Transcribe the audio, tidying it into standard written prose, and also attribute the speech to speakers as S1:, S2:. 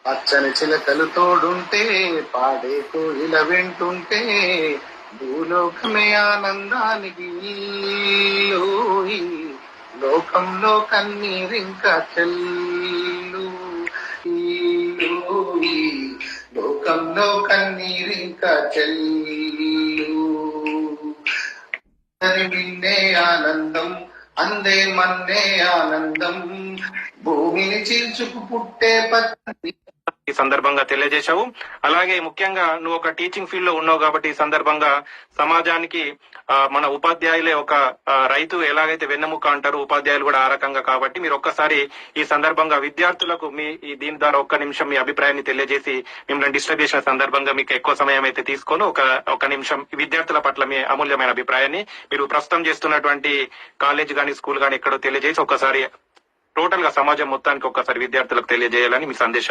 S1: పచ్చని చిలకలు తోడుంటే పాడే కోయిల వింటుంటే భూలోకమే ఆనందానికి ఇల్లు. లోకంలో కన్నీరింకా చెల్లు ఇల్లు. లోకంలో కన్నీరింకా చెల్లు. విన్నే ఆనందం అందే మన్నే ఆనందం భూమిని చీల్చుకు పుట్టే పత్తి.
S2: ఈ సందర్భంగా తెలియజేశావు. అలాగే ముఖ్యంగా నువ్వు ఒక టీచింగ్ ఫీల్డ్ లో ఉన్నావు కాబట్టి ఈ సందర్భంగా సమాజానికి మన ఉపాధ్యాయులే ఒక రైతు ఎలాగైతే వెన్నెముక అంటారు, ఉపాధ్యాయులు కూడా ఆ రకంగా. కాబట్టి మీరు ఒక్కసారి ఈ సందర్భంగా విద్యార్థులకు దీని ద్వారా ఒక్క నిమిషం మీ అభిప్రాయాన్ని తెలియజేసి, మిమ్మల్ని డిస్టర్బ్ చేసిన సందర్భంగా మీకు ఎక్కువ సమయం అయితే తీసుకొని ఒక నిమిషం విద్యార్థుల పట్ల మీ అమూల్యమైన అభిప్రాయాన్ని మీరు ప్రస్తుతం చేస్తున్నటువంటి కాలేజ్ గానీ స్కూల్ గానీ ఎక్కడో తెలియజేసి ఒకసారి టోటల్ గా సమాజం మొత్తానికి ఒక్కసారి విద్యార్థులకు తెలియజేయాలని మీ సందేశం.